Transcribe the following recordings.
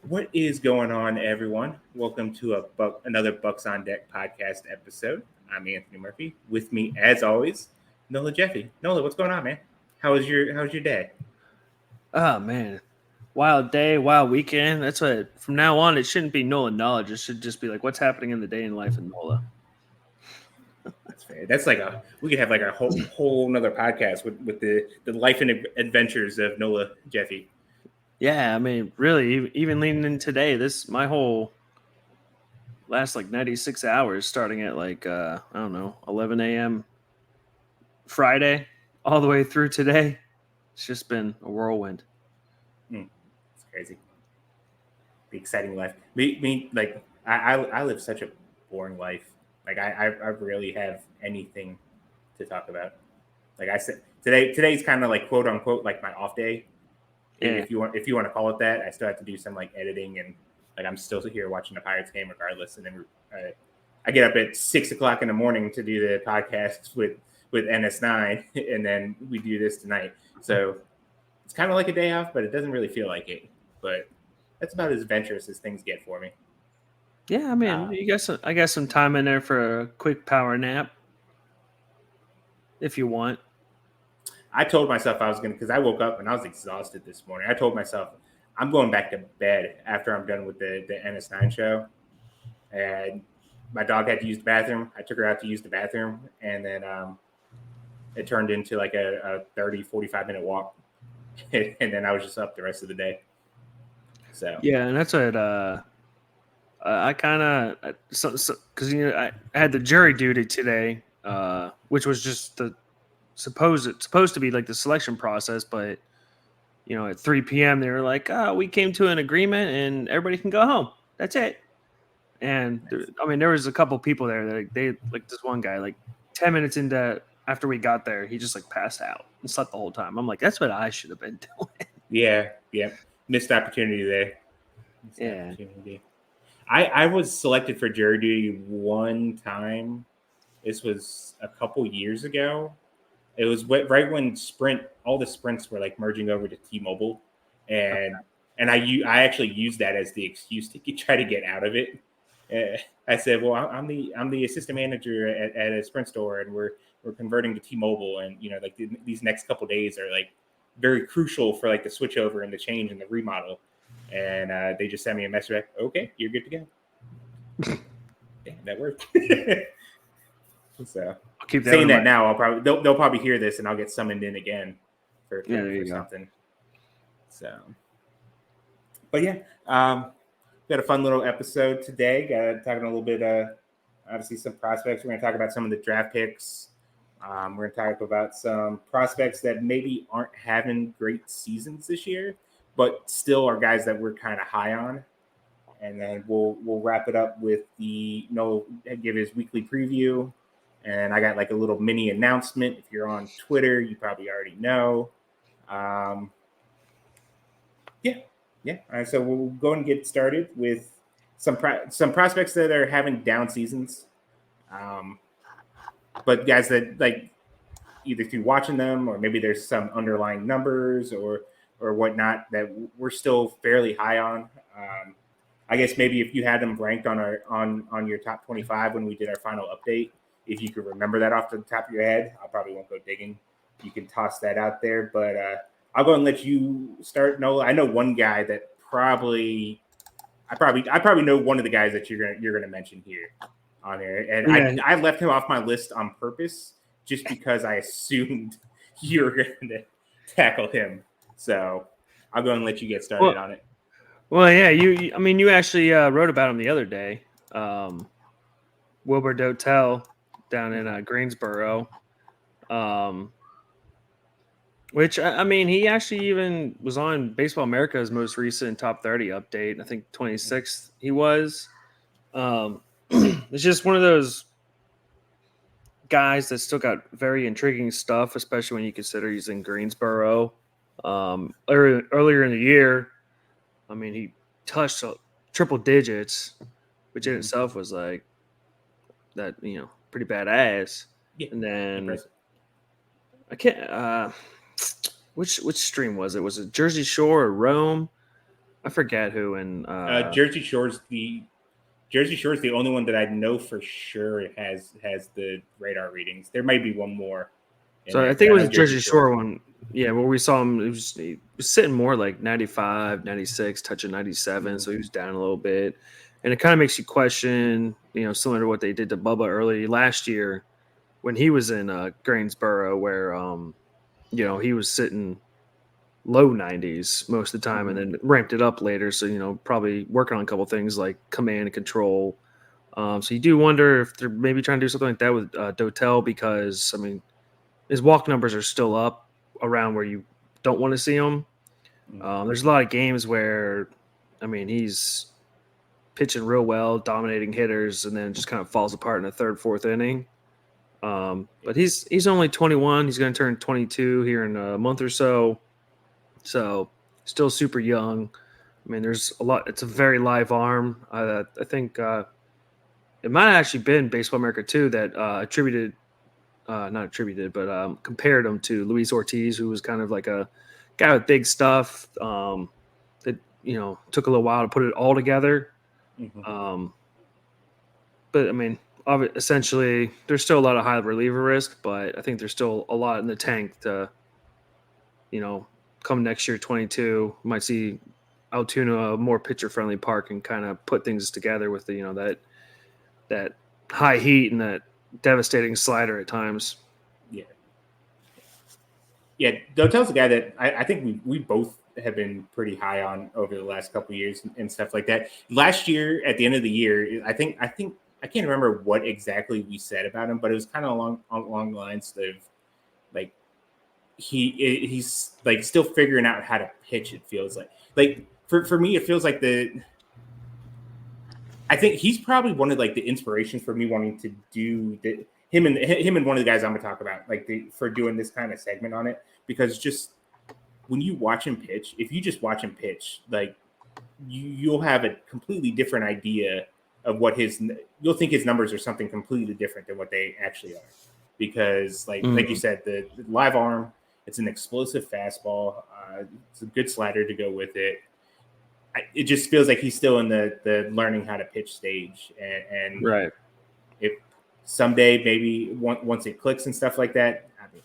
What is going on, everyone? Welcome to another Bucks on Deck podcast episode. I'm Anthony Murphy. With me, as always, Nola Jeffy. Nola, what's going on, man? How's your day? Oh man, wild day, wild weekend. That's what. From now on, it shouldn't be Nola knowledge. It should just be like what's happening in the day in life of Nola. That's fair. That's like we could have like a whole another podcast with the life and adventures of Nola Jeffy. Yeah, I mean, really, even leading in today, this my whole last like 96 hours, starting at like I don't know 11 a.m. Friday, all the way through today. It's just been a whirlwind. It's crazy. The exciting life. Me like I live such a boring life. Like I rarely have anything to talk about. Like I said, today's kind of like quote unquote like my off day, Yeah, if you want to call it that. I still have to do some like editing and like I'm still here watching the Pirates game regardless. And then I get up at 6 o'clock in the morning to do the podcast with NS9, and then we do this tonight. So it's kind of like a day off, but it doesn't really feel like it. But that's about as adventurous as things get for me. yeah. I mean, Uh, I got some time in there for a quick power nap if you want. I told myself I was going to, because I woke up and I was exhausted this morning. I told myself I'm going back to bed after I'm done with the NS9 show. And my dog had to use the bathroom. I took her out to use the bathroom. And then it turned into like a 30, 45-minute walk. And then I was just up the rest of the day. So, Yeah, and that's what I kind of because I had the jury duty today, which was just the supposed to be like the selection process, but at 3 p.m. they were like, "Oh, we came to an agreement and everybody can go home. That's it." And nice. I mean, there was a couple people there that they like this one guy like 10 minutes into after we got there, he just like passed out and slept the whole time. I'm like, that's what I should have been doing. Yeah. Missed opportunity there. Missed Yeah, opportunity. I was selected for jury duty one time. This was a couple years ago. It was right when all the sprints were like merging over to T-Mobile, and I actually used that as the excuse to try to get out of it. I said, "Well, I'm the assistant manager at a Sprint store, and we're converting to T-Mobile, and like these next couple days are like very crucial for like the switch over and the change and the remodel." And they just sent me a message back. Okay, you're good to go. Damn, that worked. So I'll keep that one saying in that mind. now, they'll probably hear this and I'll get summoned in again for Yeah, for, there for you go. something. So, but yeah, got a fun little episode today. Got talking a little bit, obviously some prospects. We're going to talk about some of the draft picks. We're going to talk about some prospects that maybe aren't having great seasons this year, but still are guys that we're kind of high on. And then we'll wrap it up with give his weekly preview. And I got like a little mini announcement. If you're on Twitter, you probably already know. Um, yeah. All right, so we'll go and get started with some prospects that are having down seasons, um, but guys that like either through watching them or maybe there's some underlying numbers or whatnot that we're still fairly high on. I guess maybe if you had them ranked on your top 25 when we did our final update, if you could remember that off the top of your head, I probably won't go digging. You can toss that out there, but I'll go and let you start, Nola. I know one guy that I probably know one of the guys that you're gonna mention here on there, and Yeah. I left him off my list on purpose just because I assumed you were gonna tackle him. So I'll go and let you get started Well, on it. well, yeah. I mean, you actually wrote about him the other day. Wilbur Dotel down in Greensboro. Um, which I mean, he actually even was on Baseball America's most recent top 30 update. I think 26th he was. It's just one of those guys that still got very intriguing stuff, especially when you consider he's in Greensboro. Earlier in the year, I mean, he touched triple digits, which in Mm-hmm. itself was like that, pretty badass. Yeah, And then impressive. I can't. Which stream was it? Was it Jersey Shore or Rome? I forget who. And Jersey Shore's the only one that I know for sure has the radar readings. There might be one more in so I there, think but it I was know the Jersey Jersey Shore. Shore one. Yeah, where we saw him, he was sitting more like 95, 96, touching 97. So he was down a little bit. And it kind of makes you question, similar to what they did to Bubba early last year when he was in Greensboro, where, he was sitting low 90s most of the time and then ramped it up later. So, probably working on a couple things like command and control. So you do wonder if they're maybe trying to do something like that with Dotel because, I mean, his walk numbers are still up around where you don't want to see him. There's a lot of games where, I mean, he's pitching real well, dominating hitters, and then just kind of falls apart in the third, fourth inning. But he's only 21. He's going to turn 22 here in a month or so. So still super young. I mean, there's a lot. It's a very live arm. I think it might have actually been Baseball America too that not attributed, but compared him to Luis Ortiz, who was kind of like a guy with big stuff. That took a little while to put it all together. But I mean, essentially, there's still a lot of high reliever risk, but I think there's still a lot in the tank to, come next year, 22, might see Altoona a more pitcher friendly park and kind of put things together with the, that high heat and that devastating slider at times. Yeah, Dotel's a guy that I think we both have been pretty high on over the last couple of years and stuff like that. Last year, at the end of the year, I think I can't remember what exactly we said about him, but it was kind of along the lines of like he's like still figuring out how to pitch. It feels like for me, it feels like I think he's probably one of like the inspirations for me wanting to do him and one of the guys I'm gonna talk about for doing this kind of segment on it, because just when you watch him pitch, if you just watch him pitch, like you'll have a completely different idea of what you'll think his numbers are something completely different than what they actually are, because like you said, the live arm, it's an explosive fastball, it's a good slider to go with it. It just feels like he's still in the learning how to pitch stage, and right. If someday maybe once it clicks and stuff like that, I mean,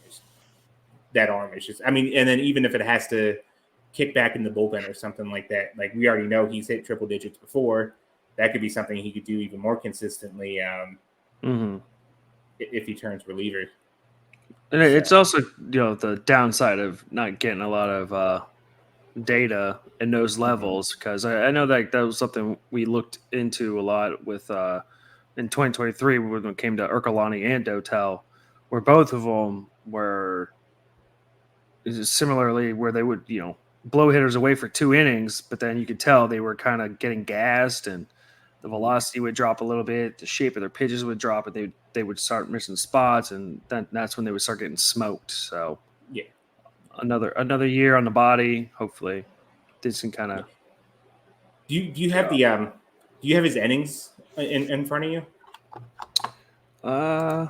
that arm is just, I mean, and then even if it has to kick back in the bullpen or something like that, like we already know he's hit triple digits before. That could be something he could do even more consistently if he turns reliever. And it's also, the downside of not getting a lot of data in those levels, because I know that was something we looked into a lot with in 2023 when it came to Urkelani and Dotel, where both of them were similarly where they would blow hitters away for 2 innings, but then you could tell they were kind of getting gassed and the velocity would drop a little bit, the shape of their pitches would drop, and they would start missing spots, and then that's when they would start getting smoked. So yeah, another year on the body, hopefully this can kind of. Do you have the do you have his innings in front of you? Yeah,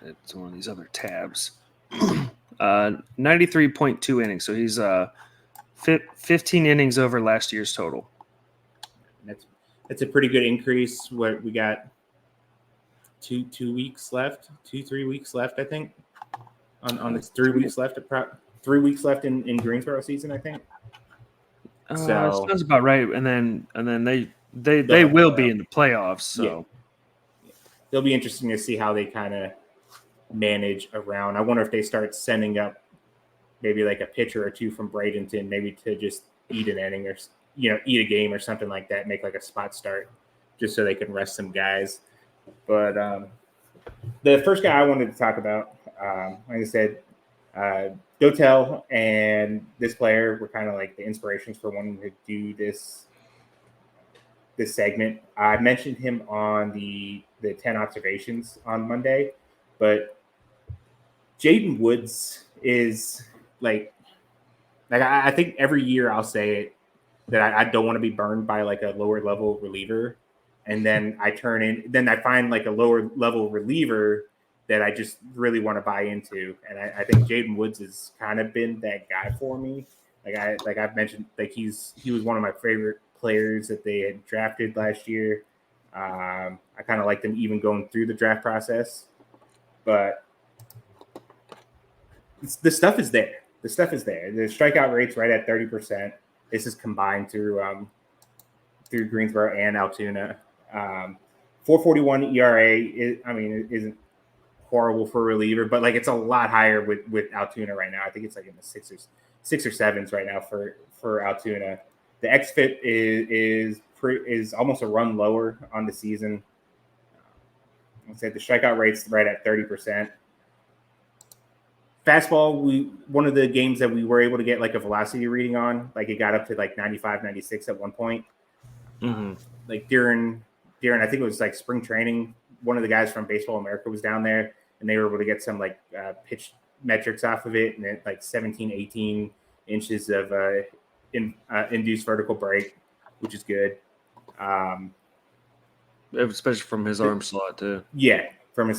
it's one of these other tabs. 93.2 innings, so he's 15 innings over last year's total. That's a pretty good increase. What we got 3 weeks left, I think. On its 3 weeks left, 3 weeks left in Greensboro season, I think. So sounds about right. And then they will be in the playoffs. So it'll be interesting to see how they kind of manage around. I wonder if they start sending up maybe like a pitcher or two from Bradenton, maybe to just eat an inning or eat a game or something like that, make like a spot start, just so they can rest some guys. But the first guy I wanted to talk about, like I said, Dotel and this player were kind of like the inspirations for wanting to do this segment. I mentioned him on the 10 observations on Monday, but Jaden Woods is like I think every year I'll say it, that I don't want to be burned by like a lower level reliever, and then I find like a lower level reliever that I just really want to buy into, and I think Jaden Woods has kind of been that guy for me. I've mentioned, like he was one of my favorite players that they had drafted last year. I kind of liked him even going through the draft process, but the stuff is there. The stuff is there. The strikeout rate's right at 30%. This is combined through Greensboro and Altoona. 4.41 ERA. Isn't horrible for a reliever, but like it's a lot higher with Altoona right now. I think it's like in the six or sevens right now for Altoona. The xFIP is almost a run lower on the season. I'd say the strikeout rate's right at 30%. Fastball, one of the games that we were able to get like a velocity reading on, like it got up to like 95, 96 at one point. Mm-hmm. Like during I think it was like spring training, one of the guys from Baseball America was down there, and they were able to get some like pitch metrics off of it, and it like 17, 18 inches of induced vertical break, which is good. Especially from his arm slot too. Yeah, from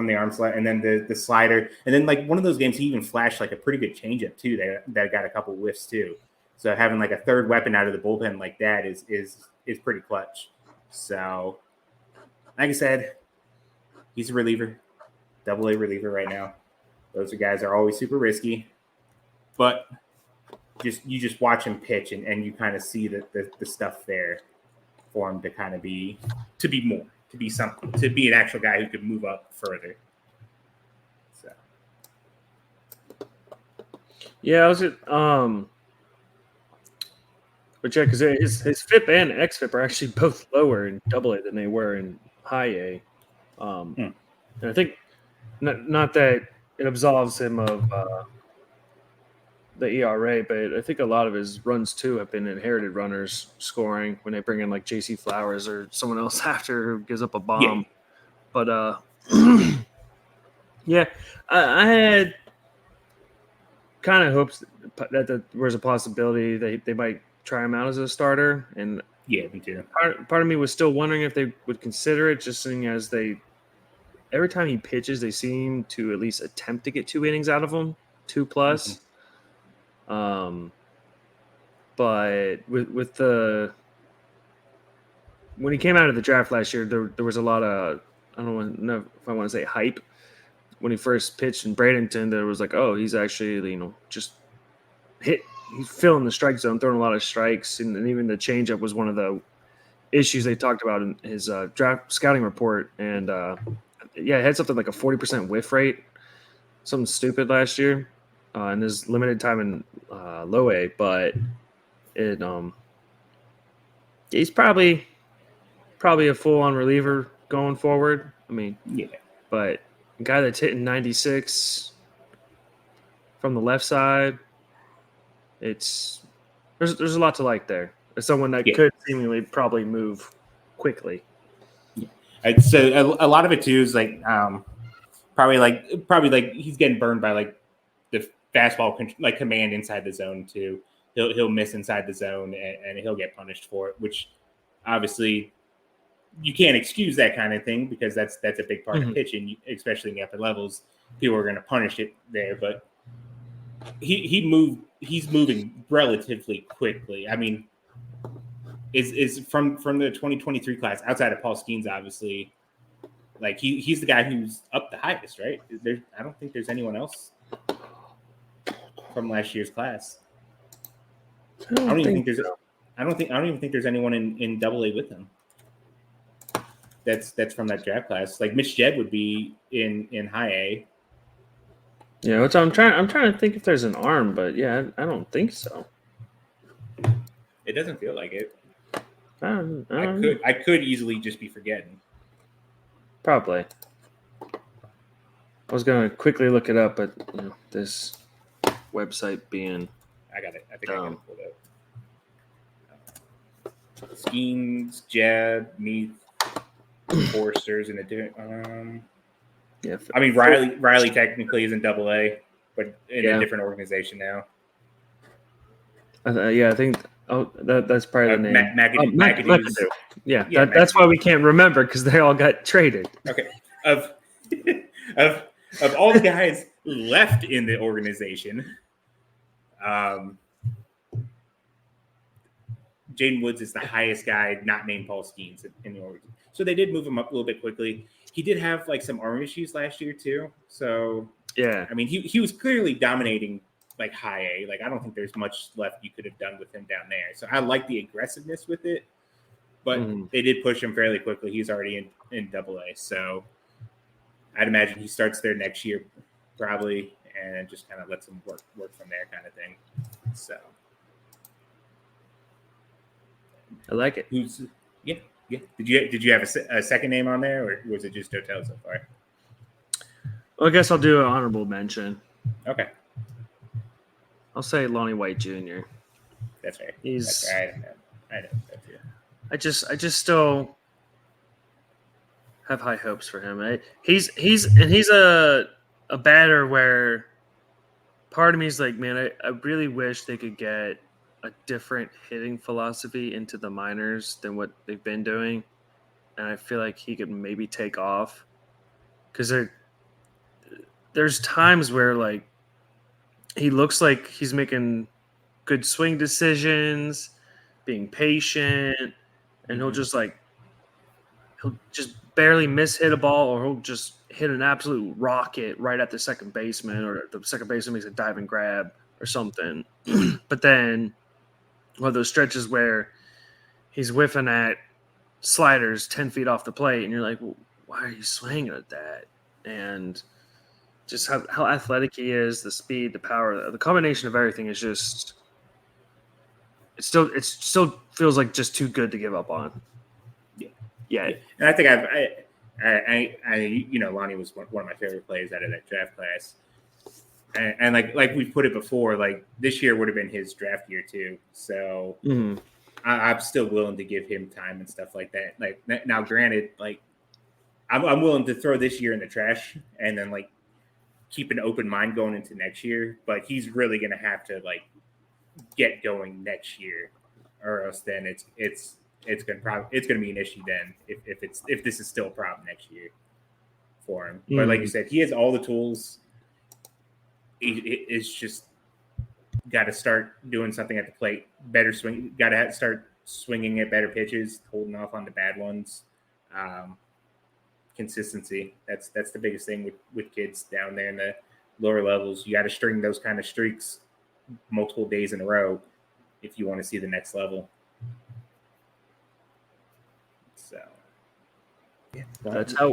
the arm slot, and then the slider, and then like one of those games he even flashed like a pretty good changeup too. That got a couple whiffs too. So having like a third weapon out of the bullpen like that is pretty clutch. So, like I said, he's a reliever, AA reliever right now. Those guys are always super risky, but you just watch him pitch and you kind of see the stuff there for him to kind of be more, to be something, to be an actual guy who could move up further. So, yeah, I was but yeah, because his FIP and xFIP are actually both lower in AA than they were in high A. And I think not that it absolves him of the ERA, but I think a lot of his runs too have been inherited runners scoring when they bring in like JC Flowers or someone else after who gives up a bomb. Yeah. But yeah, I had kind of hopes that there was a possibility they might try him out as a starter, and yeah, me too. Part of me was still wondering if they would consider it, just seeing as every time he pitches, they seem to at least attempt to get 2 innings out of him, 2+. Mm-hmm. But with when he came out of the draft last year, there was a lot of, I don't know if I want to say hype. When he first pitched in Bradenton, there was like, oh, he's actually, just he's filling the strike zone, throwing a lot of strikes, and even the changeup was one of the issues they talked about in his draft scouting report. And yeah, it had something like a 40% whiff rate, something stupid last year in his limited time in low A. But he's probably a full-on reliever going forward. I mean, yeah, but a guy that's hitting 96 from the left side, there's a lot to like there. As someone that could seemingly probably move quickly. Yeah. So a lot of it too is like probably like he's getting burned by like the fastball like command inside the zone too. He'll miss inside the zone and he'll get punished for it, which obviously you can't excuse that kind of thing because that's a big part of pitching, especially in the upper levels. People are going to punish it there, but he's moving relatively quickly. I mean, is from the 2023 class outside of Paul Skeens, obviously, like he's the guy who's up the highest, right? I don't think there's anyone else from last year's class. I don't even think there's anyone in AA with him. That's from that draft class. Like Mitch Jed would be in high A. Yeah, which I'm trying to think if there's an arm, but yeah, I don't think so. It doesn't feel like it. I could easily just be forgetting. Probably. I was gonna quickly look it up, but this website being I got it. I think I got it pulled up. Skeens, Jed, Meath, Forsters in a different. Yeah. I mean, Riley technically is in AA, but in a different organization now. Yeah, I think. Oh, that's probably the name. McAdoo's. Yeah, that's why we can't remember because they all got traded. Okay, of all the guys left in the organization, Jaden Woods is the highest guy not named Paul Skeens in the org. So they did move him up a little bit quickly. He did have like some arm issues last year too. So Yeah. I mean, he was clearly dominating like high A. Like I don't think there's much left you could have done with him down there. So I like the aggressiveness with it, but they did push him fairly quickly. He's already in Double A. So I'd imagine he starts there next year probably, and just kind of lets him work from there, kind of thing. So I like it. Yeah. Did you have a second name on there, or was it just Dotel so far? Well, I guess I'll do an honorable mention. Okay, I'll say Lonnie White Jr. That's right. He's. That's right. I know that too. I just still have high hopes for him. He's a batter where part of me is like, man, I really wish they could get a different hitting philosophy into the minors than what they've been doing, and I feel like he could maybe take off because there's times where like he looks like he's making good swing decisions, being patient, and he'll just barely miss hit a ball, or he'll just hit an absolute rocket right at the second baseman, or the second baseman makes a dive and grab or something. But then one of those stretches where he's whiffing at sliders 10 feet off the plate, and you're like, well, why are you swinging at that? And just how athletic he is, the speed, the power, the combination of everything is just it still feels like just too good to give up on. Yeah. And I think I Lonnie was one of my favorite plays out of that draft class. And like we've put it before, like this year would have been his draft year too. So I'm still willing to give him time and stuff like that. Like now, granted, like I'm willing to throw this year in the trash and then like keep an open mind going into next year. But he's really gonna have to like get going next year, or else then it's gonna be an issue then if this is still a problem next year for him. But like you said, he has all the tools. It's just got to start doing something at the plate. Better swing. Got to start swinging at better pitches, holding off on the bad ones. Consistency. That's the biggest thing with kids down there in the lower levels. You got to string those kind of streaks multiple days in a row if you want to see the next level. So yeah, that's how.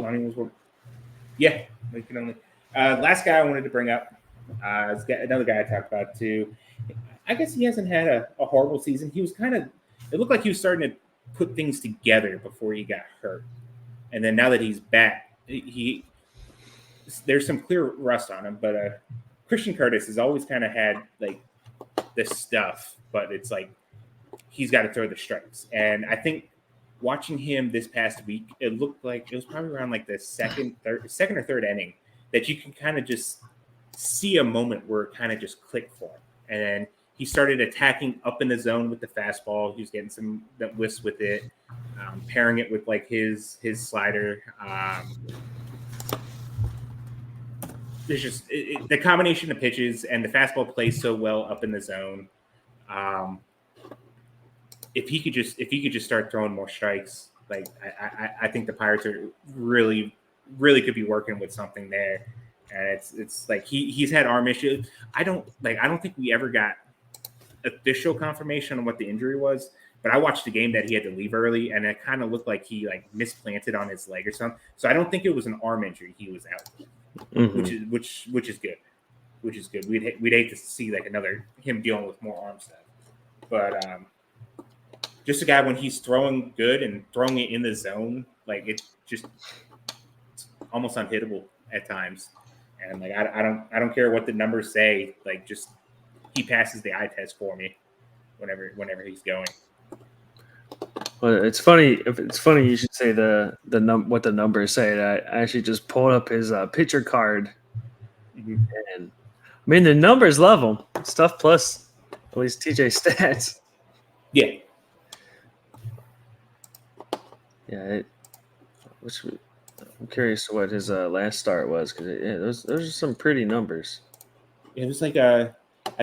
Yeah, we can only. Last guy I wanted to bring up. Another guy I talked about too. I guess he hasn't had a horrible season. He was it looked like he was starting to put things together before he got hurt. And then now that he's back, there's some clear rust on him. But Christian Curtis has always kind of had like this stuff, but it's like he's got to throw the strikes. And I think watching him this past week, it looked like it was probably around like the second or third inning that you can kind of just see a moment where it kind of just clicked for him. And he started attacking up in the zone with the fastball. He was getting some whiffs with it, pairing it with like his slider. There's just the combination of pitches and the fastball plays so well up in the zone. If he could just start throwing more strikes, like I think the Pirates are really could be working with something there. And it's like he's had arm issues. I don't think we ever got official confirmation on what the injury was, but I watched the game that he had to leave early, and it kind of looked like he like misplanted on his leg or something. So I don't think it was an arm injury he was out, which is good. Which is good. We'd hate to see like another him dealing with more arm stuff, but just a guy when he's throwing good and throwing it in the zone, like it's almost unhittable at times. And like I don't care what the numbers say, like just he passes the eye test for me whenever he's going. Well, it's funny. If it's funny, you should say what the numbers say. I actually just pulled up his pitcher card, and I mean the numbers love him. Stuff plus at least TJ stats. Yeah. Yeah. I'm curious what his last start was because those are some pretty numbers. It was like I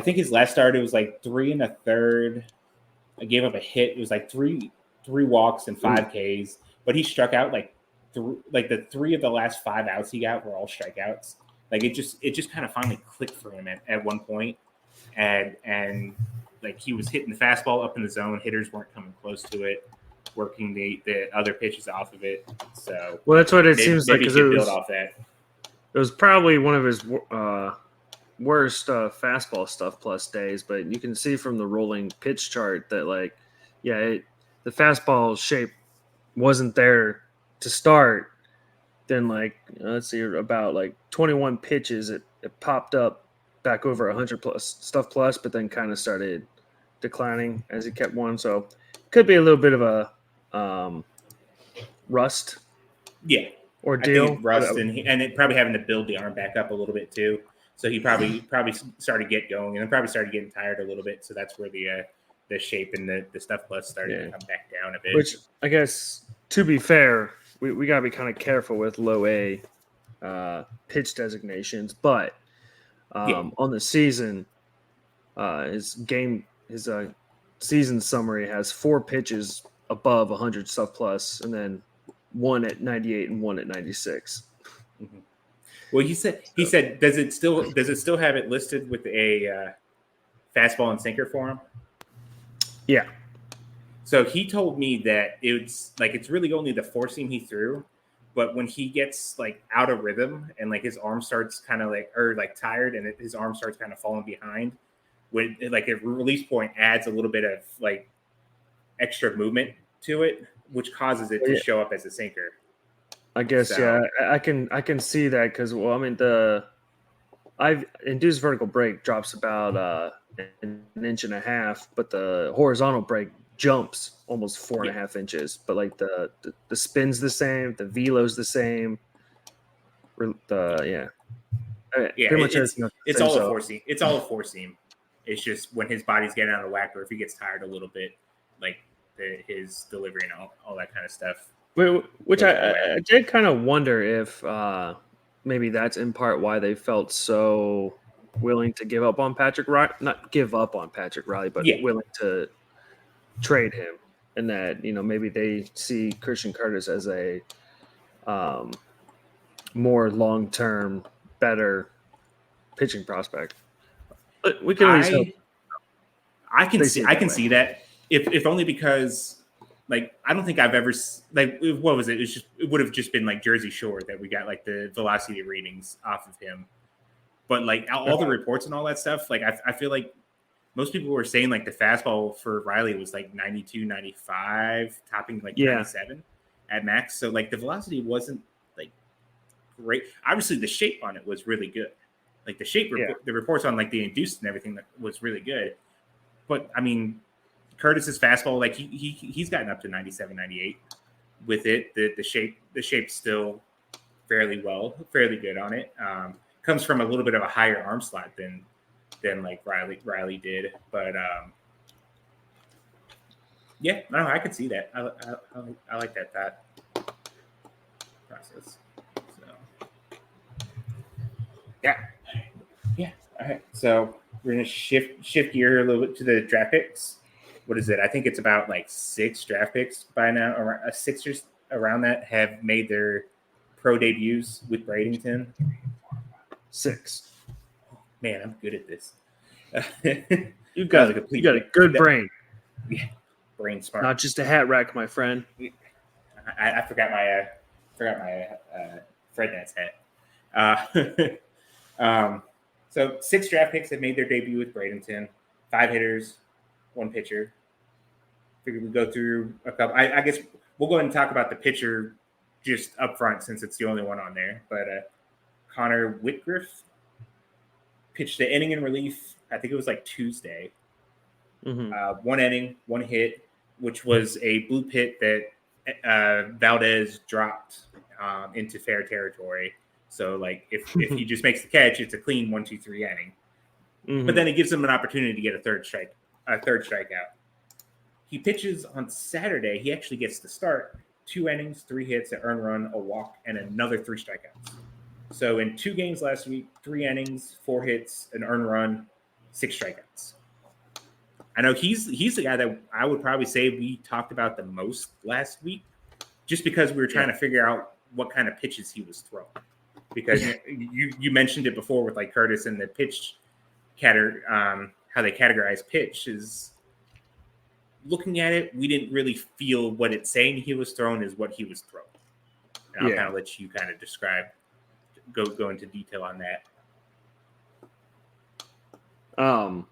think his last start it was like 3 1/3, gave up a hit. It was like three walks and 5 Ks, but he struck out like the 3 of the last 5 outs he got were all strikeouts. Like it just kind of finally clicked for him at one point, and like he was hitting the fastball up in the zone. Hitters weren't coming close to it, working the other pitches off of it. So well, that's what it seems like. Maybe he could build off that. It was probably one of his worst fastball stuff plus days, but you can see from the rolling pitch chart that the fastball shape wasn't there to start. Then let's see, about 21 pitches, it popped up back over 100 plus stuff plus, but then kind of started declining as he kept one. So could be a little bit of a rust. Yeah. Ordeal. I think rust and it probably having to build the arm back up a little bit too. So he probably started get going and then probably started getting tired a little bit. So that's where the shape and the stuff plus started to come back down a bit. Which I guess, to be fair, we got to be kind of careful with low A pitch designations. But on the season, his season summary has 4 pitches above 100 stuff plus, and then 1 at 98 and 1 at 96. Mm-hmm. Well, he said, does it still have it listed with a fastball and sinker for him? Yeah. So he told me that it's really only the 4-seam he threw, but when he gets out of rhythm and his arm starts kind of tired and his arm starts kind of falling behind, when a release point adds a little bit of extra movement to it, which causes it to show up as a sinker. I guess I can see that because I've induced vertical break drops about an inch and a half, but the horizontal break jumps almost 4.5 inches. But the spin's the same, the velo's the same. It's all a 4-seam. It's all a 4-seam. It's just when his body's getting out of whack, or if he gets tired a little bit, his delivery and all that kind of stuff. Which I did kind of wonder if maybe that's in part why they felt so willing to give up on Patrick Riley, not give up on Patrick Riley, but willing to trade him, and that maybe they see Christian Curtis as a more long-term, better pitching prospect. But we can at least I can see that if only because I don't think I've ever what was it? It would have just been Jersey Shore that we got the velocity readings off of him, but all the reports and all that stuff. I feel like most people were saying the fastball for Riley was 92, 95, topping 97 at max. So the velocity wasn't great. Obviously, the shape on it was really good. The shape, the reports on the induced and everything was really good. But I mean, Curtis's fastball, he's gotten up to 97, 98 with it. The shape's still fairly good on it. Comes from a little bit of a higher arm slot than Riley did. But I could see that. I like that thought process. So yeah. All right. So we're gonna shift gear a little bit to the draft picks. What is it? I think it's about 6 draft picks by now, or 6 or around that have made their pro debuts with Bradenton. 6. Man, I'm good at this. You got a good brain. Yeah, brain smart. Not just a hat rack, my friend. I forgot my Fred Nats hat. So 6 draft picks have made their debut with Bradenton. 5 hitters, 1 pitcher. Figured we'd go through a couple. I guess we'll go ahead and talk about the pitcher just up front since it's the only one on there. But Connor Whitgriff pitched the inning in relief. I think it was Tuesday. Mm-hmm. 1 inning, 1 hit, which was a blue pit that Valdez dropped into fair territory. So if he just makes the catch, it's a clean 1-2-3 inning. Mm-hmm. But then it gives him an opportunity to get a third strikeout. He pitches on Saturday. He actually gets to start 2 innings, 3 hits, an earned run, a walk, and another 3 strikeouts. So in 2 games last week, 3 innings, 4 hits, an earned run, 6 strikeouts. I know he's the guy that I would probably say we talked about the most last week, just because we were trying to figure out what kind of pitches he was throwing. Because you mentioned it before with like Curtis and the pitch how they categorize pitch is looking at it, we didn't really feel what it's saying he was throwing is what he was throwing. And I'll kind of let you kind of describe, go into detail on that. I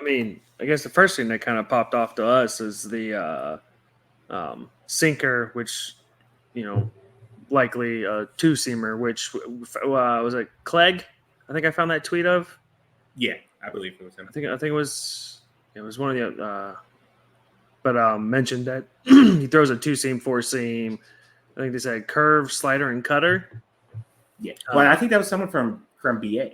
mean, I guess the first thing that kind of popped off to us is the sinker, which, likely a two-seamer, which was it Clegg? I think I found that tweet of. Yeah, I believe it was him. I think it was one of the but mentioned that he throws a two-seam, four-seam. I think they said curve, slider, and cutter. Yeah. Well, I think that was someone from BA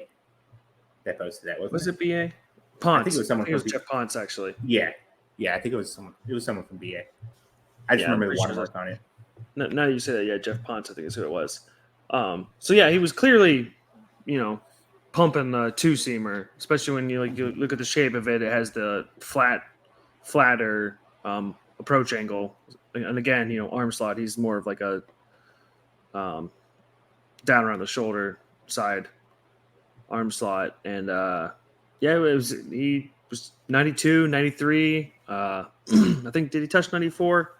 that posted that. Was it BA? Ponce. I think it was someone. It was Jeff Ponce, actually. Yeah. I think it was someone. It was someone from BA. I just remember the watermark on it. Now that you say that, yeah, Jeff Ponce, I think is who it was. So yeah, he was clearly, pumping the two-seamer, especially when you look at the shape of it. It has the flatter approach angle, and again, arm slot. He's more of like a down around the shoulder side arm slot, and he was 92, 93. I think did he touch 94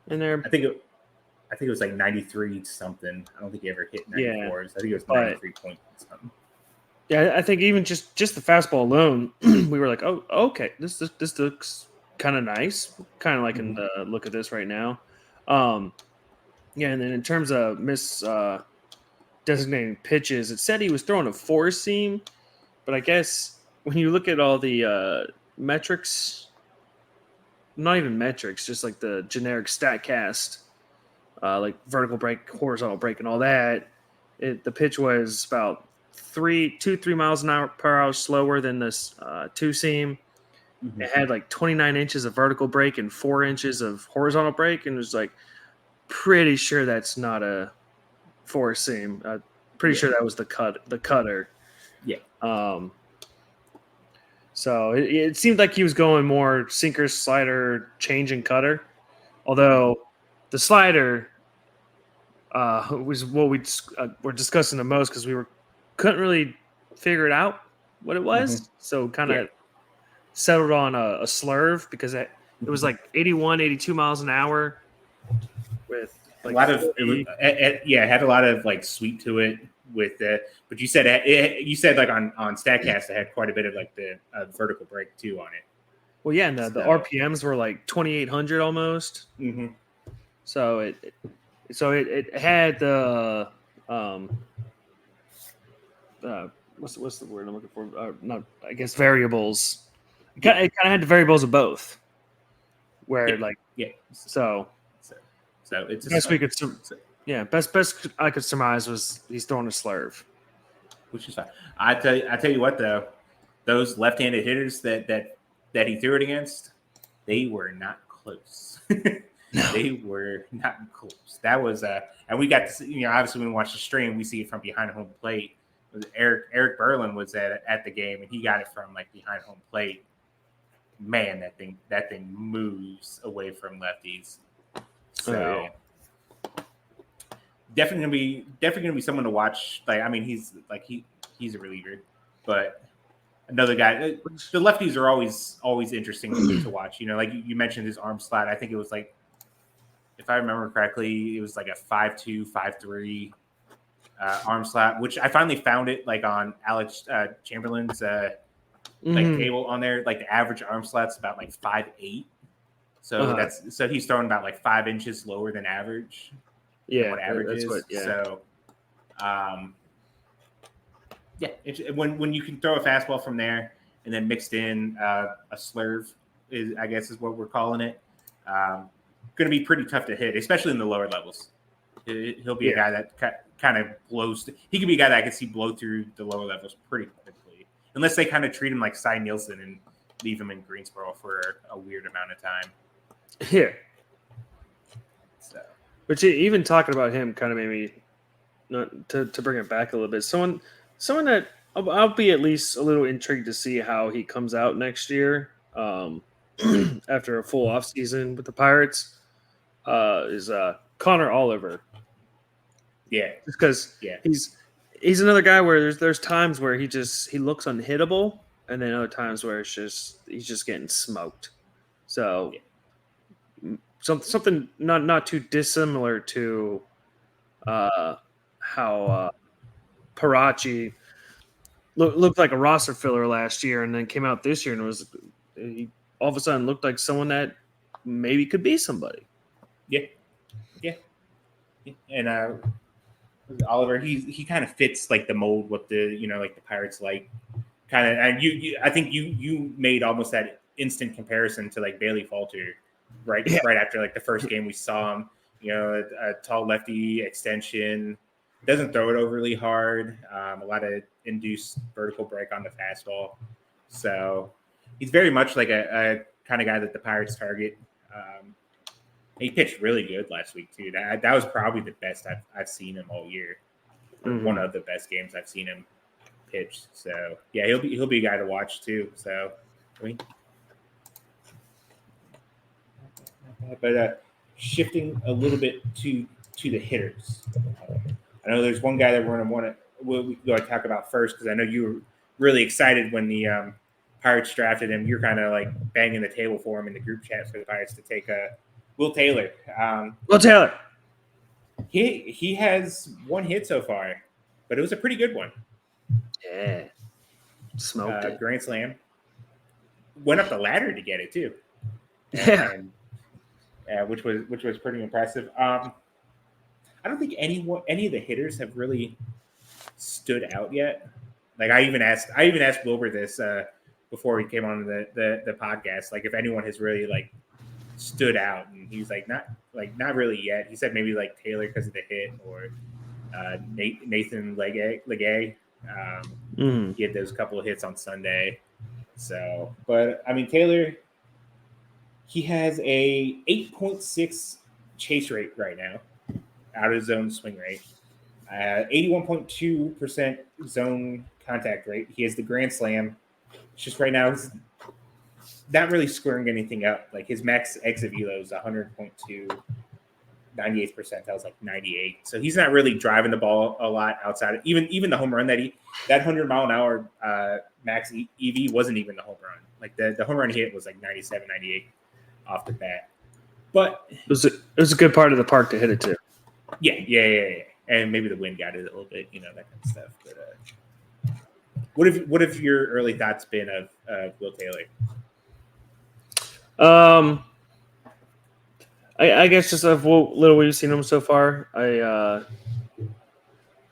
in there? I think it was like 93 something. I don't think he ever hit 94s. Yeah, I think it was 93 point something. Yeah, I think even just the fastball alone, we were like, oh, okay, this looks kind of nice, kind of like in the look at this right now. And then in terms of designating pitches, it said he was throwing a four-seam, but I guess when you look at all the metrics, not even metrics, just like the generic StatCast, like vertical break, horizontal break, and all that, the pitch was about 3 miles per hour slower than this two-seam. Mm-hmm. It had like 29 inches of vertical break and 4 inches of horizontal break, and it was like pretty sure that's not a four-seam. Pretty sure that was the cutter. Yeah. So it seemed like he was going more sinker, slider, change, and cutter. Although the slider was what we were discussing the most because we couldn't really figure it out what it was. Mm-hmm. So kind of settled on a slurve because it was like 81, 82 miles an hour with like a lot of it had a lot of like sweep to it with it. But you said like on StatCast it had quite a bit of like the vertical break too on it. Well, yeah, and the RPMs were like 2,800 almost. Mm-hmm. So it had the what's the word I'm looking for? Not, I guess, variables. It kind of had the variables of both. Where so it's best we could best I could surmise was he's throwing a slurve, which is fine. I tell you what though, those left-handed hitters that he threw it against, they were not close. No. They were not close. That was and we got to see, obviously when we watch the stream, we see it from behind home plate. Eric Berlin was at the game, and he got it from like behind home plate. Man, that thing moves away from lefties. So definitely gonna be someone to watch. Like, I mean, he's a reliever, but another guy. The lefties are always interesting to watch. Like you mentioned his arm slot. I think it was like, if I remember correctly, it was like a 5.2, 5.3 arm slot, which I finally found it like on Alex Chamberlain's table on there. Like the average arm slot's about like 5.8. So so he's throwing about like 5 inches lower than average. Yeah, what average is. So, when you can throw a fastball from there and then mixed in a slurve is what we're calling it. Going to be pretty tough to hit, especially in the lower levels. He'll be a guy that kind of blows. He could be a guy that I can see blow through the lower levels pretty quickly, unless they kind of treat him like Cy Nielsen and leave him in Greensboro for a weird amount of time. Yeah. So, but even talking about him kind of made me not to bring it back a little bit. Someone that I'll be at least a little intrigued to see how he comes out next year. After a full off season with the Pirates, is Connor Oliver. Yeah, Just because yeah, he's another guy where there's times where he looks unhittable, and then other times where he's just getting smoked. So yeah, something not too dissimilar to how Parachi looked like a roster filler last year, and then came out this year and he all of a sudden looked like someone that maybe could be somebody. yeah, yeah. And Oliver, he kind of fits like the mold what the like the Pirates like kind of. And I think you made almost that instant comparison to like Bailey Falter, Yeah. right after like the first game we saw him. A tall lefty extension, doesn't throw it overly hard. A lot of induced vertical break on the fastball, so he's very much like a kind of guy that the Pirates target. He pitched really good last week too. That was probably the best I've seen him all year. One of the best games I've seen him pitch. So yeah, he'll be a guy to watch too. So I mean, but shifting a little bit to the hitters. I know there's one guy that we're gonna we can go and talk about first because I know you were really excited when the Pirates drafted him. You're kind of like banging the table for him in the group chat for the Pirates to take Will Taylor. Will Taylor. He has one hit so far, but it was a pretty good one. Yeah, smoked it. Grand slam. Went up the ladder to get it too. And which was pretty impressive. I don't think any of the hitters have really stood out yet. Like I even asked Wilbur this before he came on the podcast. Like if anyone has really like stood out, and he's like not really yet. He said maybe like Taylor because of the hit, or Nathan Legay. He had those couple of hits on Sunday. So, but I mean Taylor, he has a 8.6 chase rate right now, out of zone swing rate, 81.2% zone contact rate. He has the grand slam. It's just right now he's not really squaring anything up. Like his max exit velo is 100.2, 98th percentile is like 98. So he's not really driving the ball a lot outside of even the home run that 100-mile-an-hour max EV wasn't even the home run. Like the home run hit was like 97, 98 off the bat. But it was a good part of the park to hit it to. Yeah. And maybe the wind got it a little bit, that kind of stuff. But what have your early thoughts been of Will Taylor? I guess just of what little we've seen him so far. I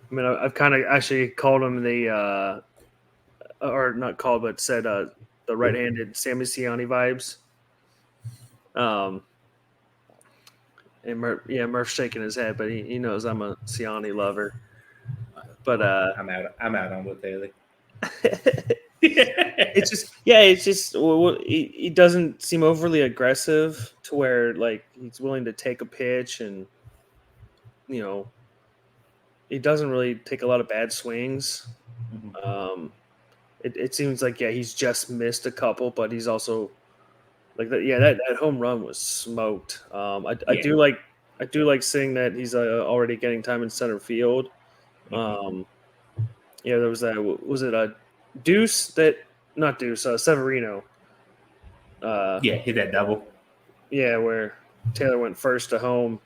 mean, I've kind of actually called him or not called, but said the right-handed Sammy Ciani vibes. And Murph's shaking his head, but he knows I'm a Ciani lover. But I'm out on Will Taylor. it's just he doesn't seem overly aggressive to where like he's willing to take a pitch, and he doesn't really take a lot of bad swings. It seems like he's just missed a couple, but he's also like that. Yeah, that home run was smoked. I do like seeing that he's already getting time in center field. There was it a Deuce not Deuce, Severino. Hit that double. Yeah, where Taylor went first to home.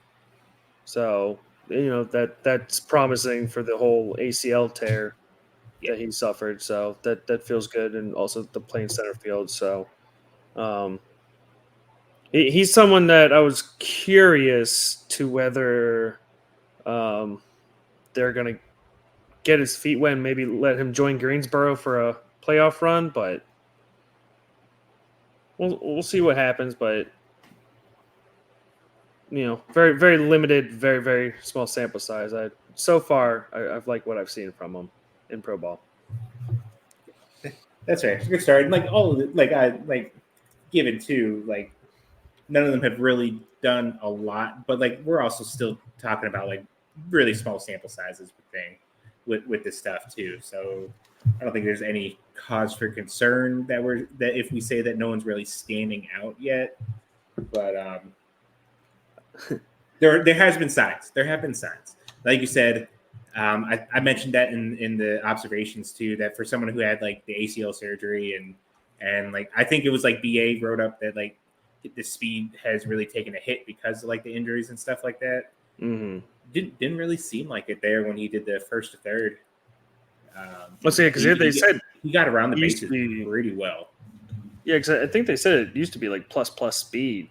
So, that's promising for the whole ACL tear that he suffered. So that feels good. And also the playing center field. So he's someone that I was curious to whether they're going to get his feet wet and maybe let him join Greensboro for a playoff run, but we'll see what happens. But very very limited, very very small sample size. So far I've liked what I've seen from him in pro ball. That's right. It's a good start. Like given too, like none of them have really done a lot, but like we're also still talking about like really small sample sizes thing with this stuff too. So I don't think there's any cause for concern that if we say that no one's really standing out yet. But there has been signs. There have been signs. Like you said, I mentioned that in the observations too. That for someone who had like the ACL surgery and like I think it was like BA wrote up that like the speed has really taken a hit because of like the injuries and stuff like that. Mm-hmm. Didn't really seem like it there when he did the first to third. Let's see, because they said he got around the it used bases to be- pretty well. Yeah, because I think they said it used to be like plus speed,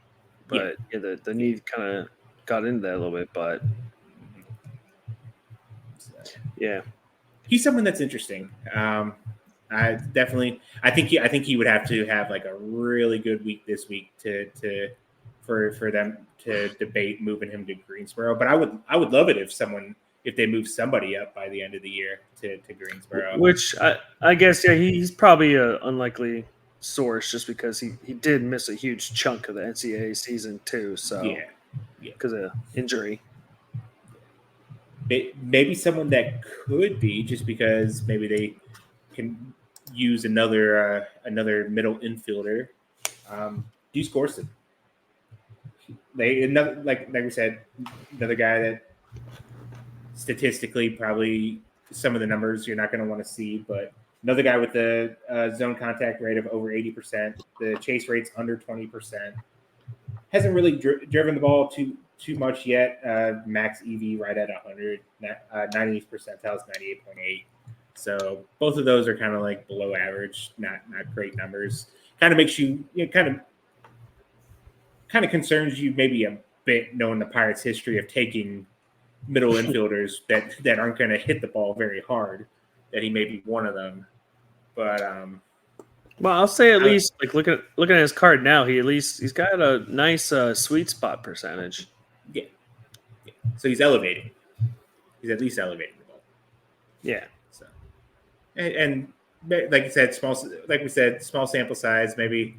but the knee kind of got into that a little bit. But yeah, He's someone that's interesting. I think he would have to have like a really good week this week for them to debate moving him to Greensboro. But I would love it if they move somebody up by the end of the year to Greensboro. which I guess he's probably an unlikely source just because he did miss a huge chunk of the NCAA season too. So because of injury. Maybe someone that could be just because maybe they can use another middle infielder. Deuce Gorson, like we said, another guy that statistically probably some of the numbers you're not going to want to see, but another guy with the zone contact rate of over 80%, the chase rate's under 20%, hasn't really driven the ball too much yet. Max EV right at 100, 90th percentile is 98.8. So both of those are kind of like below average, not great numbers. Kind of makes you kind of concerns you maybe a bit knowing the Pirates' history of taking middle infielders that aren't going to hit the ball very hard. That he may be one of them, but well, I'll say at least like looking at his card now, he's got a nice sweet spot percentage. Yeah. So he's elevating. He's at least elevating the ball. Yeah. So, and like you said, small sample size. Maybe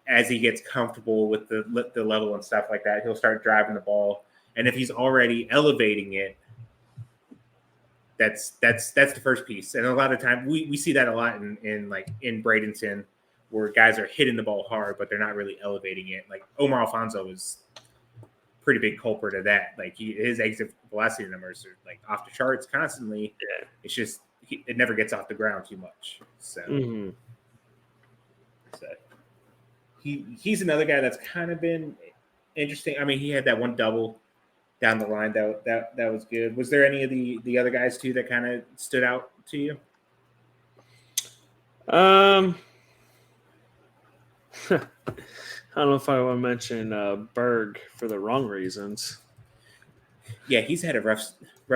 as he gets comfortable with the level and stuff like that, he'll start driving the ball. And if he's already elevating it, that's the first piece. And a lot of time we see that a lot in Bradenton, where guys are hitting the ball hard, but they're not really elevating it. Like Omar Alfonso was pretty big culprit of that. Like his exit velocity numbers are like off the charts constantly. Yeah. It's just it never gets off the ground too much. So, so he's another guy that's kind of been interesting. I mean, he had that one double down the line that was good. Was there any of the other guys too that kind of stood out to you? I don't know if I want to mention Berg for the wrong reasons. Yeah, he's had a rough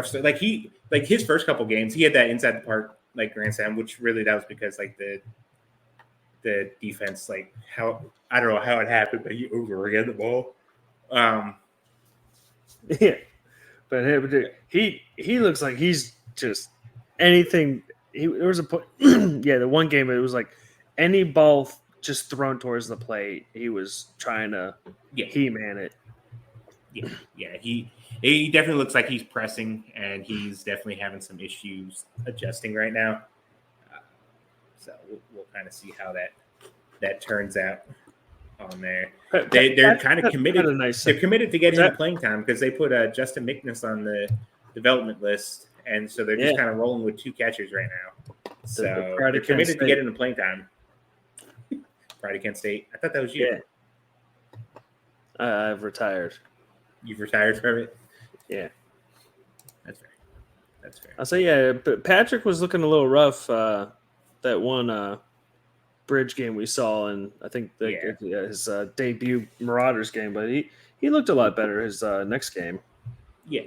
start. Like his first couple games, he had that inside the park like grand slam, which really that was because like the defense, like how I don't know how it happened, but he overran the ball. Yeah, but he looks like he's just anything. There was a point, the one game it was like any ball just thrown towards the plate, he was trying to he-man it. Yeah. He definitely looks like he's pressing, and he's definitely having some issues adjusting right now. So we'll kind of see how that turns out on there. They're kind of committed. They're committed to getting him playing time because they put Justin Mickness on the development list, and so they're just kind of rolling with two catchers right now. So they're committed to getting him playing time. Pride of Kent State. I thought that was you. Yeah. I've retired. You've retired from it? Yeah. That's fair. I'll say, but Patrick was looking a little rough that one bridge game we saw, and I think his debut Marauders game, but he looked a lot better his next game. Yeah.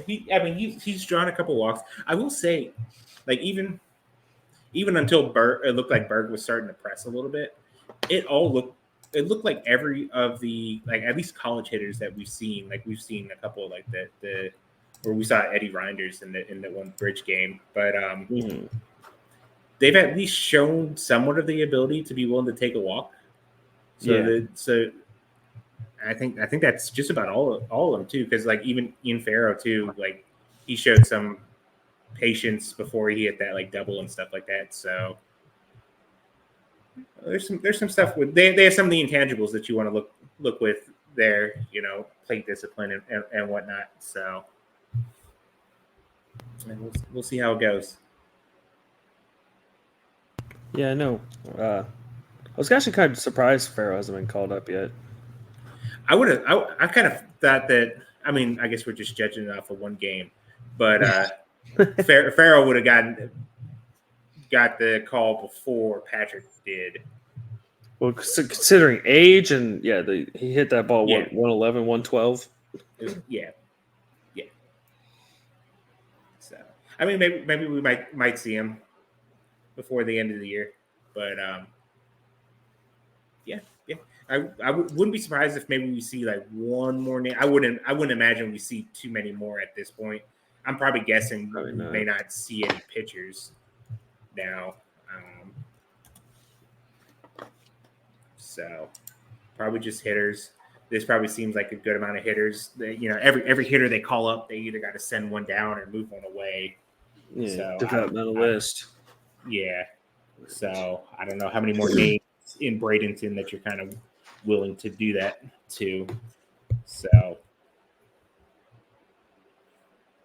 He's drawn a couple walks. I will say, like even until it looked like Berg was starting to press a little bit, it looked like every of the like at least college hitters that we've seen a couple like the where we saw Eddie Reinders in the one bridge game, but they've at least shown somewhat of the ability to be willing to take a walk. So I think that's just about all of them too, because like even Ian Farrow too, like he showed some patience before he hit that like double and stuff like that. So there's some stuff with they have some of the intangibles that you want to look with their plate discipline and whatnot. So we'll see how it goes. Yeah, no. I was actually kind of surprised Farrell hasn't been called up yet. I kind of thought that. I mean, I guess we're just judging it off of one game, but Farrell would have got the call before Patrick did. Well, considering age and he hit that ball 111, 112. Yeah. So I mean, maybe we might see him before the end of the year, but yeah. I wouldn't be surprised if maybe we see like one more name. I wouldn't imagine we see too many more at this point. I'm probably guessing we may not see any pitchers now. So probably just hitters. This probably seems like a good amount of hitters. Every hitter they call up, they either got to send one down or move one away. Yeah, so developmental list. Yeah. So I don't know how many more names in Bradenton that you're kind of willing to do that to. So,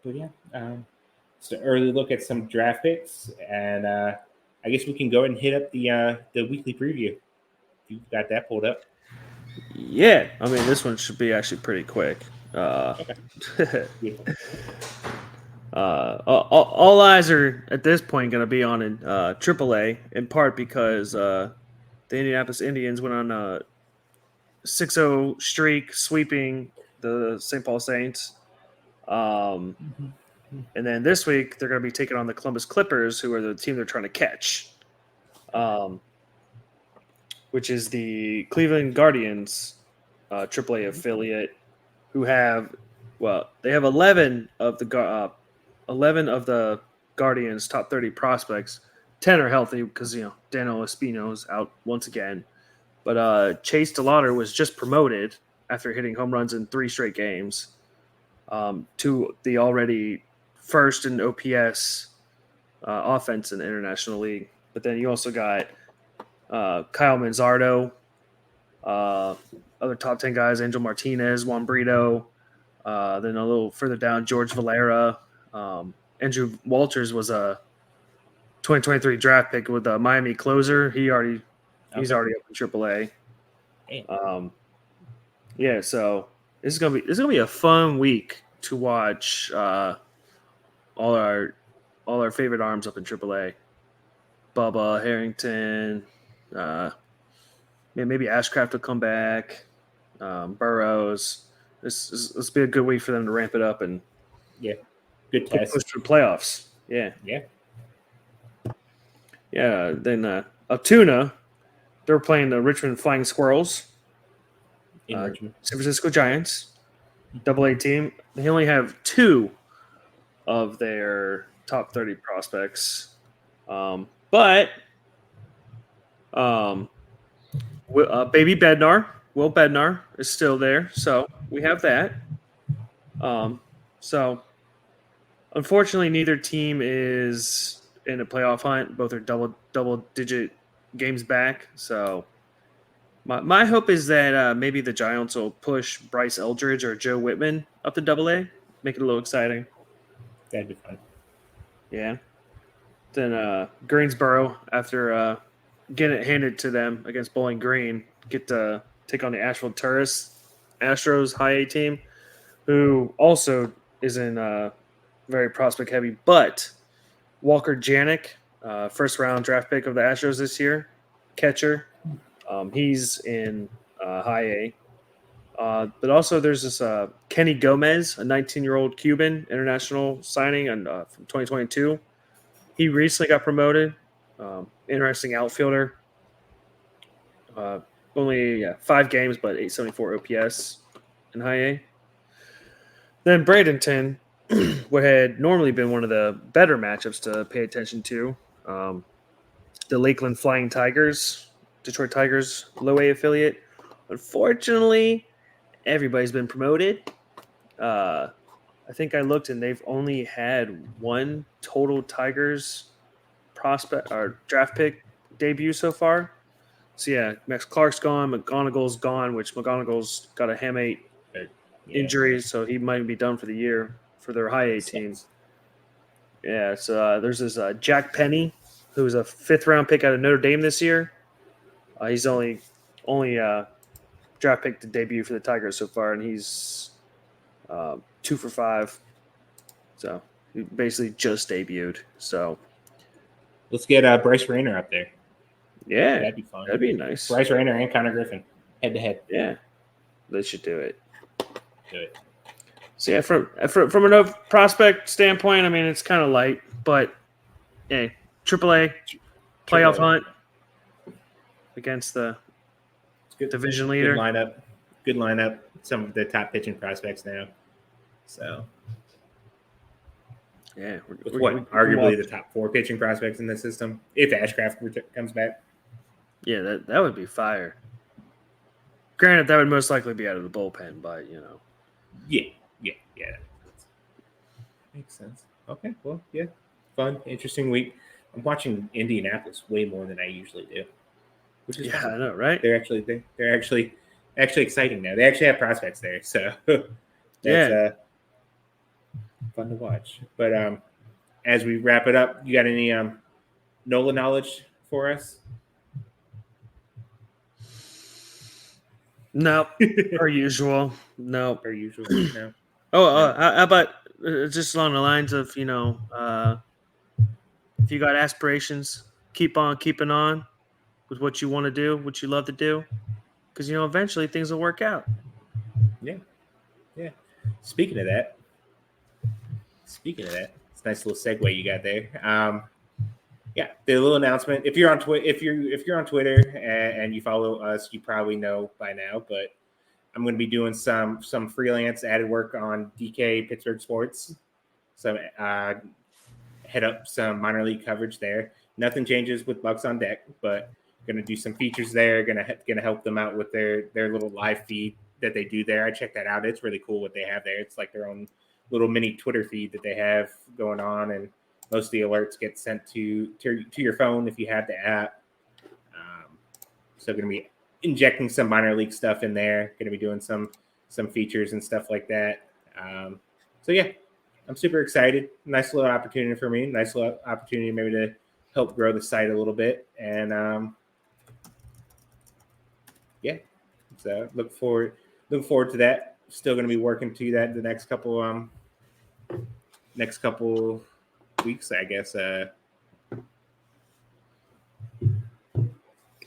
but yeah, just an early look at some draft picks, and I guess we can go ahead and hit up the weekly preview. You've got that pulled up. Yeah, I mean this one should be actually pretty quick. Okay. All eyes are at this point going to be on AAA, in part because the Indianapolis Indians went on a 6-0 streak, sweeping the St. Paul Saints. And then this week they're going to be taking on the Columbus Clippers, who are the team they're trying to catch, which is the Cleveland Guardians AAA affiliate, who have 11 of the 11 of the Guardians' top 30 prospects. 10 are healthy because Daniel Espino's out once again. But Chase DeLauder was just promoted after hitting home runs in 3 straight games to the already first in OPS offense in the International League. But then you also got Kyle Manzardo, other top 10 guys, Angel Martinez, Juan Brito. Then a little further down, George Valera. Andrew Walters was a 2023 draft pick with a Miami closer. He's already up in AAA. So this is gonna be a fun week to watch all our favorite arms up in AAA. Bubba, Harrington, maybe Ashcraft will come back. Burrows. This will be a good week for them to ramp it up and good test. Push for playoffs. Yeah. Then Altoona, they're playing the Richmond Flying Squirrels. In Richmond. San Francisco Giants, AA team. They only have 2 of their top 30 prospects. But Baby Bednar, Will Bednar is still there. So we have that. So unfortunately, neither team is in a playoff hunt. Both are double-digit games back. So my hope is that maybe the Giants will push Bryce Eldridge or Joe Whitman up to AA, make it a little exciting. That'd be fun. Yeah. Then Greensboro, after getting it handed to them against Bowling Green, get to take on the Asheville Astros high A team, who also is in very prospect heavy. But Walker Janik, first round draft pick of the Astros this year, catcher, he's in high A. But also there's this Kenny Gomez, a 19-year-old Cuban international signing from 2022. He recently got promoted. Interesting outfielder. Only 5 games, but 874 OPS in high A. Then Bradenton, what had normally been one of the better matchups to pay attention to. The Lakeland Flying Tigers, Detroit Tigers, low A affiliate. Unfortunately, everybody's been promoted. I I think I looked and they've only had one total Tigers prospect or draft pick debut so far. So yeah, Max Clark's gone, McGonagall's gone, which McGonagall's got a hamate injury, so he might be done for the year for their high A team. Yeah, so there's this Jack Penny, who was a 5th-round pick out of Notre Dame this year. He's only draft pick to debut for the Tigers so far, and he's 2 for 5. So he basically just debuted. So let's get Bryce Rayner up there. Yeah, that'd be fun. That'd be nice. Bryce Rayner and Connor Griffin, head to head. Yeah, they should do it. Do it. So yeah, from a prospect standpoint, I mean it's kind of light, but hey, AAA playoff hunt against the division leader. Good lineup. Some of the top pitching prospects now. So yeah, arguably the top 4 pitching prospects in the system if Ashcraft comes back. Yeah, that would be fire. Granted, that would most likely be out of the bullpen, but Yeah. Makes sense. Okay, well, yeah, fun, interesting week. I'm watching Indianapolis way more than I usually do, which is fun. I know, right? They're actually exciting now. They actually have prospects there, so that's fun to watch. But as we wrap it up, you got any Nola knowledge for us? No, per usual. No, per usual. No. How about just along the lines of if you got aspirations, keep on keeping on with what you want to do, what you love to do, because eventually things will work out. Yeah. Speaking of that, it's a nice little segue you got there. The little announcement. If you're on Twitter and you follow us, you probably know by now. But I'm going to be doing some freelance added work on DK Pittsburgh Sports. So head up some minor league coverage there. Nothing changes with Bucks on Deck, but going to do some features there. Going to help them out with their little live feed that they do there. I checked that out. It's really cool what they have there. It's like their own little mini Twitter feed that they have going on, and most of the alerts get sent to your phone if you have the app. So going to be injecting some minor league stuff in there. Going to be doing some features and stuff like that. So yeah, I'm super excited. Nice little opportunity for me. Nice little opportunity maybe to help grow the site a little bit. And so look forward to that. Still going to be working to that the next couple weeks, I guess. It's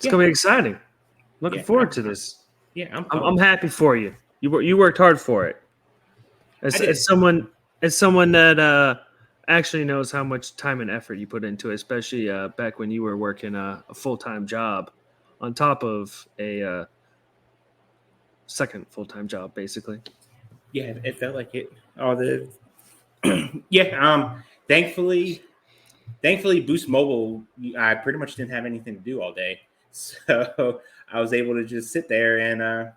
gonna be exciting. Looking forward to this. Yeah, I'm happy for you. You worked hard for it. As someone that actually knows how much time and effort you put into it, especially back when you were working a full-time job on top of a second full-time job, basically. Yeah, it felt like it. Thankfully Boost Mobile, I pretty much didn't have anything to do all day, so I was able to just sit there and I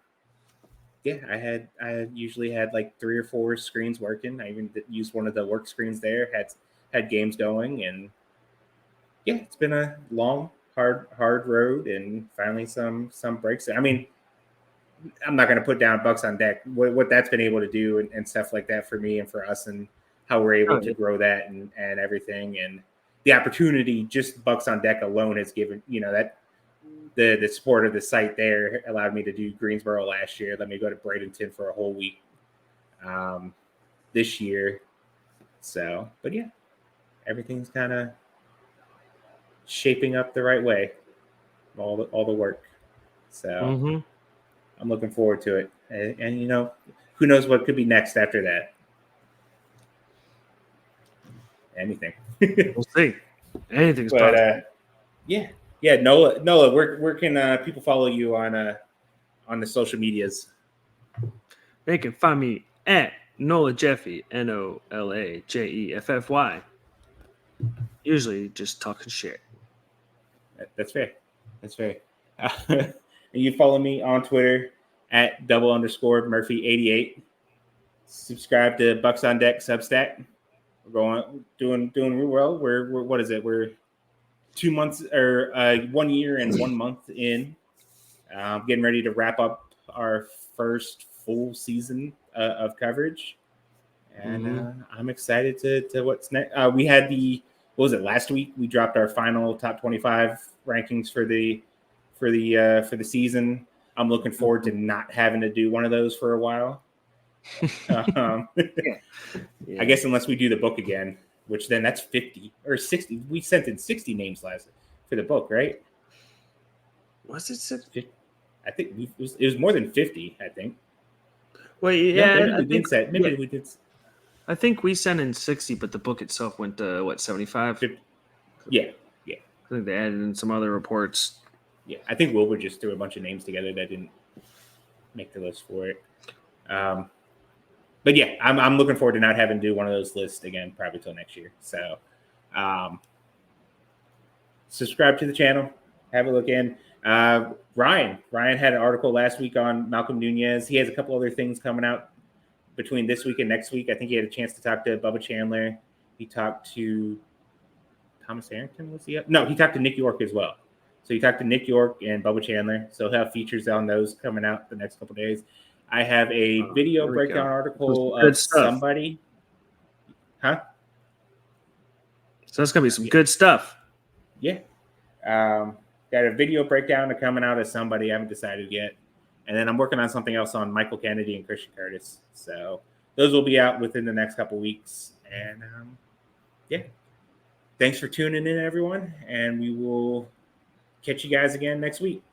usually had like 3 or 4 screens working. I even used one of the work screens there, had games going, and it's been a long, hard road, and finally some breaks. I mean, I'm not going to put down Bucks on Deck. What that's been able to do and stuff like that for me and for us, and how we're able to grow that and everything, and the opportunity just Bucks on Deck alone has given, that the support of the site there allowed me to do Greensboro last year. Let me go to Bradenton for a whole week this year. So, but yeah, everything's kind of shaping up the right way. All the work. So I'm looking forward to it. And who knows what could be next after that? Anything. We'll see. Anything's possible. Nola, where can people follow you on the social medias? They can find me at Nola Jeffy, NOLAJEFFY. Usually just talking shit. That's fair. And you follow me on Twitter at _Murphy88. Subscribe to Bucks on Deck Substack. We're doing real well. We're what is it? We're 2 months or 1 year and 1 month in. Getting ready to wrap up our first full season of coverage, and I'm excited to what's next. We had what was it last week? We dropped our final top 25 rankings for the season. I'm looking forward to not having to do one of those for a while. I guess unless we do the book again, which then that's 50 or 60. We sent in 60 names last for the book, right? Was it 60? I think it was more than 50. I think. Well, yeah, no, maybe we did set. Maybe we did. I think we sent in 60, but the book itself went to what, 75? Yeah. I think they added in some other reports. Yeah, I think Wilbur just threw a bunch of names together that didn't make the list for it. But yeah, I'm looking forward to not having to do one of those lists again, probably till next year. So, subscribe to the channel, have a look in. Ryan had an article last week on Malcolm Nunez. He has a couple other things coming out between this week and next week. I think he had a chance to talk to Bubba Chandler. He talked to Thomas Harrington. Was he up? No, he talked to Nick York as well. So he talked to Nick York and Bubba Chandler. So he'll have features on those coming out the next couple of days. I have a video breakdown article of somebody. Huh? So that's going to be some good stuff. Yeah. Got a video breakdown coming out of somebody. I haven't decided yet. And then I'm working on something else on Michael Kennedy and Christian Curtis. So those will be out within the next couple weeks. And yeah. Thanks for tuning in, everyone. And we will catch you guys again next week.